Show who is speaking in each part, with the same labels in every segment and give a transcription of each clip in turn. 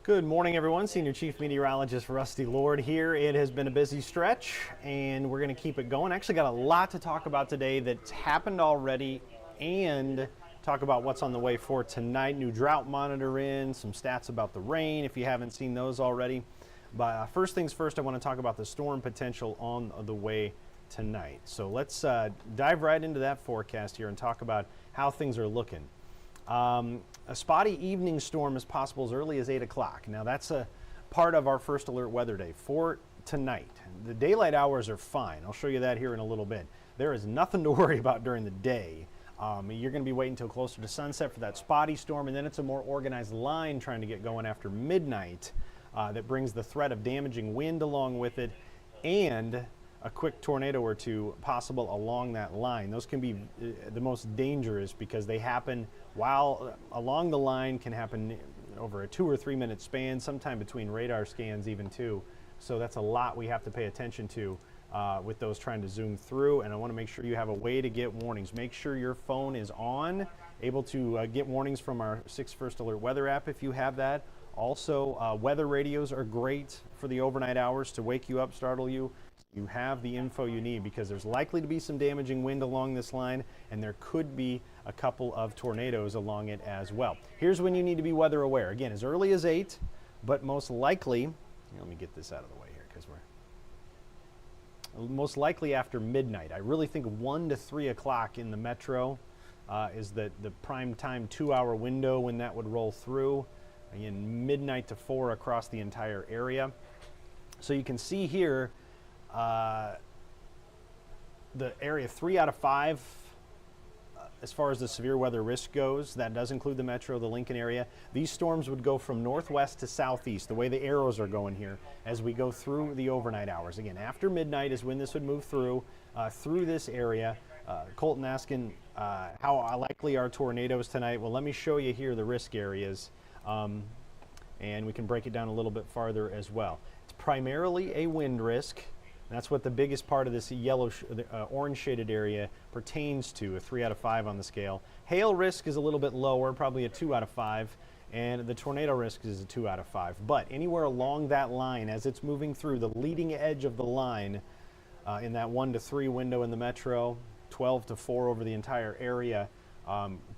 Speaker 1: Good morning, everyone. Senior Chief Meteorologist Rusty Lord here. It has been a busy stretch, and we're going to keep it going. Actually got a lot to talk about today that's happened already, and talk about what's on the way for tonight. New drought monitor in, some stats about the rain if you haven't seen those already. But first things first, I want to talk about the storm potential on the way tonight. So let's dive right into that forecast here and talk about how things are looking. A spotty evening storm is possible as early as 8 o'clock. Now that's a part of our first alert weather day for tonight. The daylight hours are fine. I'll show you that here in a little bit. There is nothing to worry about during the day. You're going to be waiting until closer to sunset for that spotty storm, and then it's a more organized line trying to get going after midnight that brings the threat of damaging wind along with it, and a quick tornado or two possible along that line. Those can be the most dangerous because they happen while along the line, can happen over a 2 or 3 minute span, sometime between radar scans even too. So that's a lot we have to pay attention to with those trying to zoom through. And I want to make sure you have a way to get warnings. Make sure your phone is on, able to get warnings from our 6 First Alert weather app if you have that. Also, weather radios are great for the overnight hours to wake you up, startle you. You have the info you need because there's likely to be some damaging wind along this line, and there could be a couple of tornadoes along it as well. Here's when you need to be weather aware. Again, as early as 8, but most likely, let me get this out of the way here because we're most likely after midnight. I really think 1 to 3 o'clock in the metro is the prime time 2-hour window when that would roll through. Again, midnight to 4 across the entire area. So you can see here the area 3 out of 5 as far as the severe weather risk goes. That does include the metro, the Lincoln area. These storms would go from northwest to southeast, the way the arrows are going here, as we go through the overnight hours. Again, after midnight is when this would move through this area. Colton asking how likely are tornadoes tonight? Well, let me show you here the risk areas, and we can break it down a little bit farther as well. It's primarily a wind risk. That's what the biggest part of this yellow, orange shaded area pertains to, a 3 out of 5 on the scale. Hail risk is a little bit lower, probably a 2 out of 5, and the tornado risk is a 2 out of 5. But anywhere along that line, as it's moving through the leading edge of the line, in that 1 to 3 window in the metro, 12 to 4 over the entire area,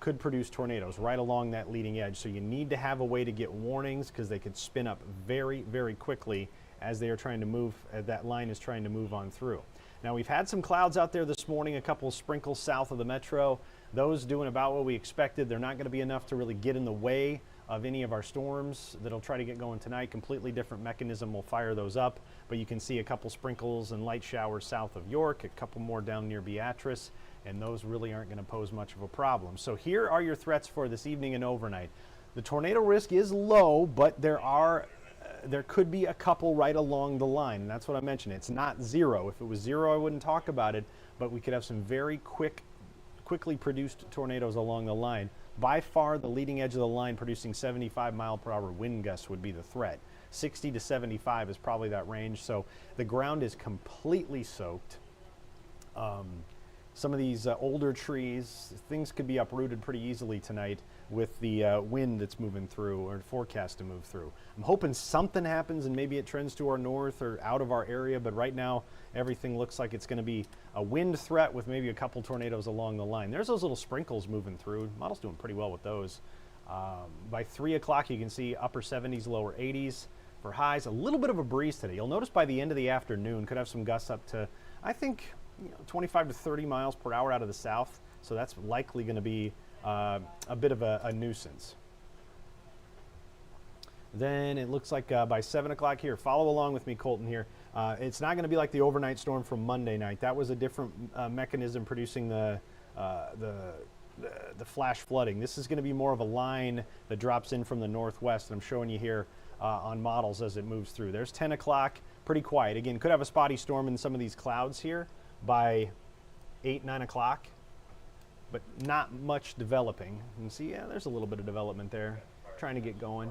Speaker 1: could produce tornadoes right along that leading edge. So you need to have a way to get warnings because they could spin up very, very quickly as they are trying to move, that line is trying to move on through. Now we've had some clouds out there this morning, a couple of sprinkles south of the metro. Those doing about what we expected. They're not going to be enough to really get in the way of any of our storms that'll try to get going tonight. Completely different mechanism will fire those up, but you can see a couple sprinkles and light showers south of York, a couple more down near Beatrice, and those really aren't going to pose much of a problem. So here are your threats for this evening and overnight. The tornado risk is low, but there could be a couple right along the line, and that's what I mentioned. It's not zero. If it was zero, I wouldn't talk about it, but we could have some very quickly produced tornadoes along the line. By far, the leading edge of the line producing 75 mile per hour wind gusts would be the threat. 60 to 75 is probably that range, so the ground is completely soaked. Some of these older trees, things could be uprooted pretty easily tonight with the wind that's moving through or forecast to move through. I'm hoping something happens and maybe it trends to our north or out of our area, but right now everything looks like it's going to be a wind threat with maybe a couple tornadoes along the line. There's those little sprinkles moving through. Model's doing pretty well with those. By 3 o'clock you can see upper 70s, lower 80s for highs. A little bit of a breeze today. You'll notice by the end of the afternoon could have some gusts up to, I think, 25 to 30 miles per hour out of the south, so that's likely going to be a bit of a nuisance. Then it looks like by 7 o'clock here, follow along with me, Colton, here. It's not going to be like the overnight storm from Monday night. That was a different mechanism producing the flash flooding. This is going to be more of a line that drops in from the northwest, and I'm showing you here on models as it moves through. There's 10 o'clock, pretty quiet. Again, could have a spotty storm in some of these clouds here by 8, 9 o'clock, but not much developing. You can see, yeah, there's a little bit of development there, trying to get going.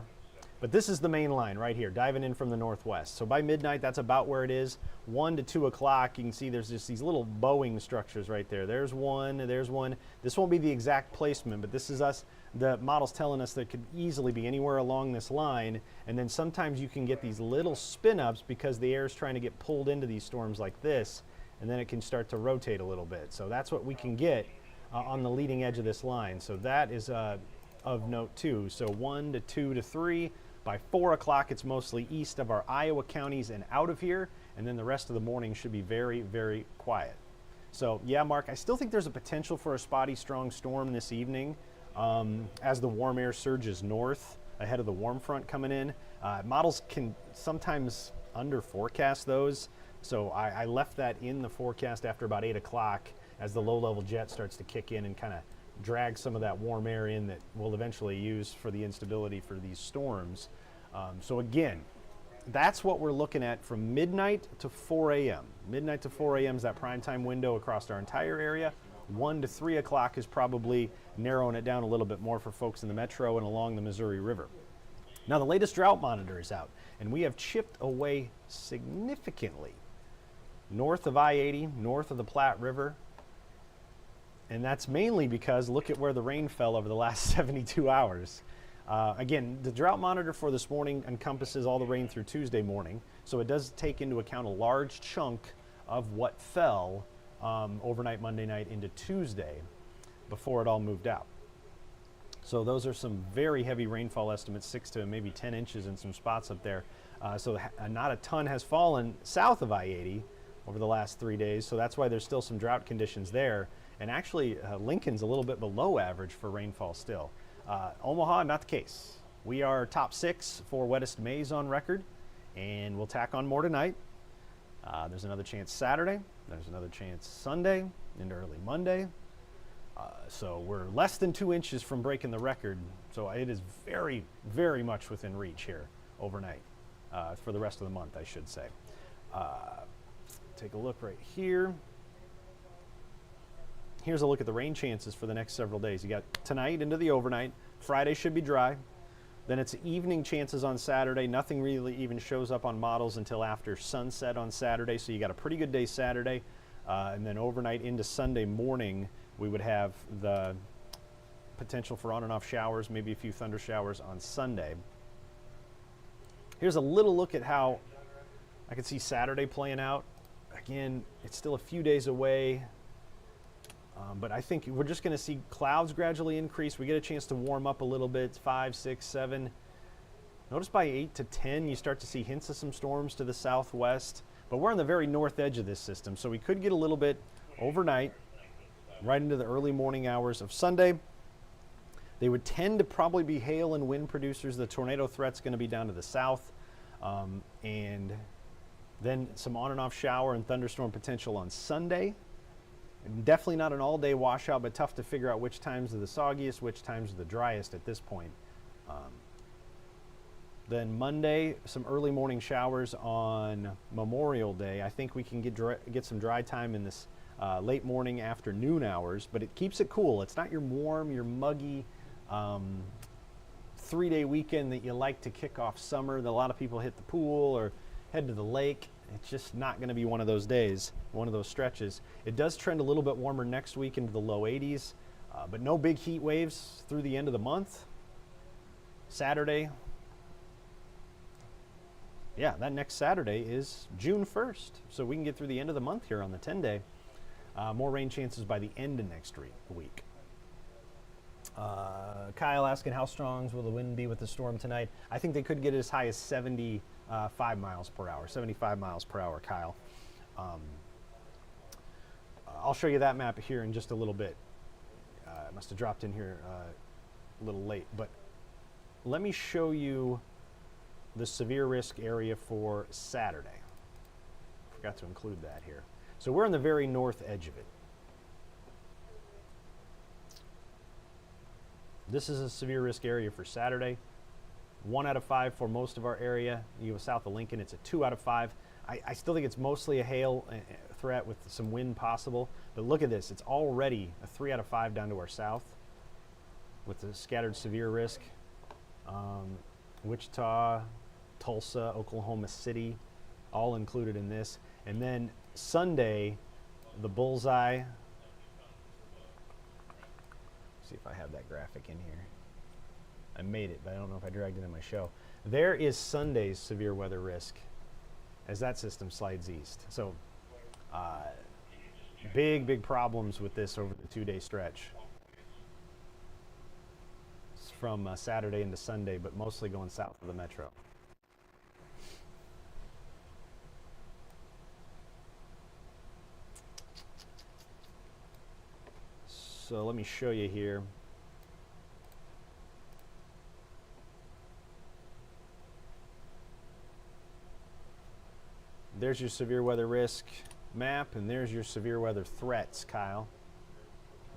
Speaker 1: But this is the main line right here, diving in from the northwest. So by midnight, that's about where it is. 1 to 2 o'clock, you can see there's just these little bowing structures right there. There's one, there's one. This won't be the exact placement, but this is us the model's telling us that it could easily be anywhere along this line, and then sometimes you can get these little spin-ups because the air is trying to get pulled into these storms like this, and then it can start to rotate a little bit. So that's what we can get on the leading edge of this line. So that is of note too. So 1 to 2 to 3. By 4 o'clock, it's mostly east of our Iowa counties and out of here, and then the rest of the morning should be very, very quiet. So yeah, Mark, I still think there's a potential for a spotty strong storm this evening as the warm air surges north ahead of the warm front coming in. Models can sometimes under forecast those, so I left that in the forecast after about 8 o'clock as the low-level jet starts to kick in and kind of drag some of that warm air in that we'll eventually use for the instability for these storms. So again, that's what we're looking at from midnight to 4 a.m. Midnight to 4 a.m. is that prime time window across our entire area. 1 to 3 o'clock is probably narrowing it down a little bit more for folks in the metro and along the Missouri River. Now the latest drought monitor is out, and we have chipped away significantly north of I-80, north of the Platte River. And that's mainly because look at where the rain fell over the last 72 hours. Again, the drought monitor for this morning encompasses all the rain through Tuesday morning, so it does take into account a large chunk of what fell overnight Monday night into Tuesday before it all moved out. So those are some very heavy rainfall estimates, 6 to maybe 10 inches in some spots up there. So not a ton has fallen south of I-80 over the last 3 days, so that's why there's still some drought conditions there. And actually, Lincoln's a little bit below average for rainfall still. Omaha, not the case. We are top 6 for wettest Mays on record, and we'll tack on more tonight. There's another chance Saturday. There's another chance Sunday into early Monday. So we're less than 2 inches from breaking the record. So it is very, very much within reach here overnight for the rest of the month, I should say. Take a look right here. Here's a look at the rain chances for the next several days. You got tonight into the overnight. Friday should be dry. Then it's evening chances on Saturday. Nothing really even shows up on models until after sunset on Saturday. So you got a pretty good day Saturday. And then overnight into Sunday morning, we would have the potential for on and off showers, maybe a few thunder showers on Sunday. Here's a little look at how I could see Saturday playing out. Again, it's still a few days away. But I think we're just going to see clouds gradually increase. We get a chance to warm up a little bit, 5, 6, 7. Notice by 8 to 10, you start to see hints of some storms to the southwest. But we're on the very north edge of this system, so we could get a little bit overnight, right into the early morning hours of Sunday. They would tend to probably be hail and wind producers. The tornado threat's going to be down to the south. And then some on and off shower and thunderstorm potential on Sunday. Definitely not an all-day washout, but tough to figure out which times are the soggiest, which times are the driest at this point. Then Monday, some early morning showers on Memorial Day. I think we can get some dry time in this late morning, afternoon hours, but it keeps it cool. It's not your warm, your muggy 3-day weekend that you like to kick off summer. A lot of people hit the pool or head to the lake. It's just not going to be one of those days, one of those stretches. It does trend a little bit warmer next week into the low 80s, but no big heat waves through the end of the month. Saturday, yeah, that next Saturday is June 1st, so we can get through the end of the month here on the 10-day. More rain chances by the end of next week. Kyle asking how strong will the wind be with the storm tonight? I think they could get as high as 75 miles per hour, 75 miles per hour, Kyle. I'll show you that map here in just a little bit. I must have dropped in here a little late, but let me show you the severe risk area for Saturday. Forgot to include that here. So we're on the very north edge of it. This is a severe risk area for Saturday. 1 out of 5 for most of our area. You go south of Lincoln, it's a 2 out of 5. I still think it's mostly a hail threat with some wind possible. But look at this, it's already a 3 out of 5 down to our south with the scattered severe risk. Wichita, Tulsa, Oklahoma City, all included in this. And then Sunday, the bullseye. See if I have that graphic in here. I made it, but I don't know if I dragged it in my show. There is Sunday's severe weather risk as that system slides east. So big problems with this over the 2-day stretch. It's from Saturday into Sunday, but mostly going south of the metro. So let me show you here. There's your severe weather risk map, and there's your severe weather threats, Kyle.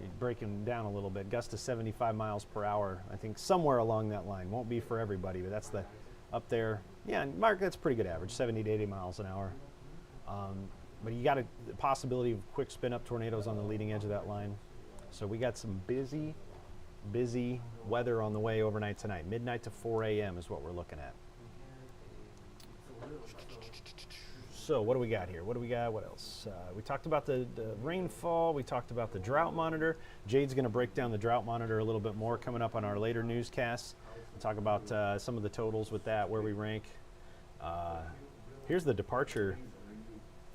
Speaker 1: You break them down a little bit. Gusts to 75 miles per hour. I think somewhere along that line. Won't be for everybody, but that's the up there. Yeah, Mark, that's pretty good average, 70 to 80 miles an hour. But you got the possibility of quick spin-up tornadoes on the leading edge of that line. So we got some busy weather on the way overnight tonight. Midnight to 4 a.m. is what we're looking at. So what do we got here? What do we got? What else? We talked about the rainfall. We talked about the drought monitor. Jade's going to break down the drought monitor a little bit more coming up on our later newscasts. We'll talk about some of the totals with that, where we rank. Here's the departure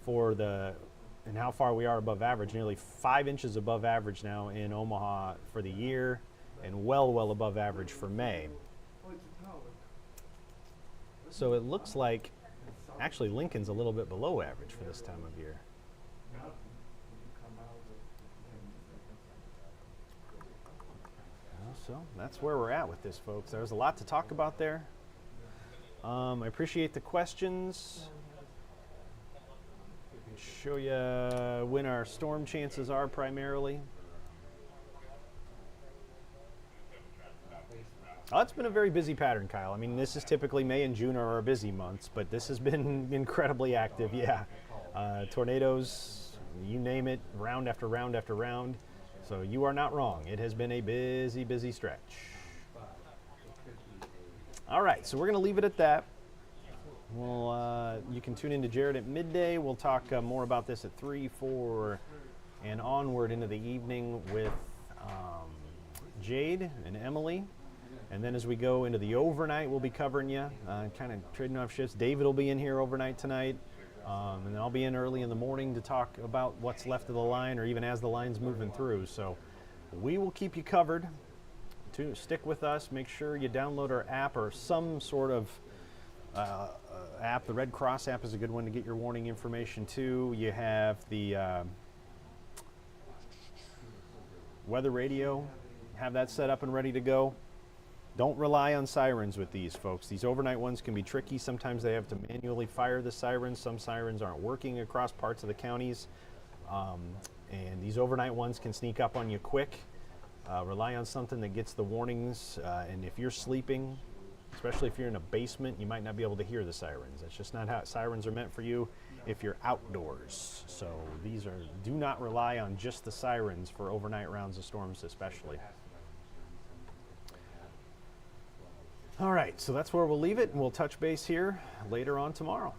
Speaker 1: for and how far we are above average. Nearly 5 inches above average now in Omaha for the year, and well above average for May. So it looks like actually Lincoln's a little bit below average for this time of year. So that's where we're at with this, folks. There's a lot to talk about there. I appreciate the questions. Show you when our storm chances are primarily. Oh, it's been a very busy pattern, Kyle. I mean, this is typically May and June are our busy months, but this has been incredibly active, yeah. Tornadoes, you name it, round after round after round. So you are not wrong. It has been a busy stretch. All right, so we're going to leave it at that. You can tune in to Jared at midday. We'll talk more about this at 3, 4, and onward into the evening with Jade and Emily. And then as we go into the overnight, we'll be covering you, kind of trading off shifts. David will be in here overnight tonight. And then I'll be in early in the morning to talk about what's left of the line, or even as the line's moving through. So we will keep you covered. Stick with us. Make sure you download our app or some sort of app. The Red Cross app is a good one to get your warning information too. You have the weather radio. Have that set up and ready to go. Don't rely on sirens with these, folks. These overnight ones can be tricky. Sometimes they have to manually fire the sirens. Some sirens aren't working across parts of the counties. And these overnight ones can sneak up on you quick. Rely on something that gets the warnings. And if you're sleeping, especially if you're in a basement, you might not be able to hear the sirens. That's just not how sirens are meant for you if you're outdoors. So do not rely on just the sirens for overnight rounds of storms especially. All right, so that's where we'll leave it, and we'll touch base here later on tomorrow.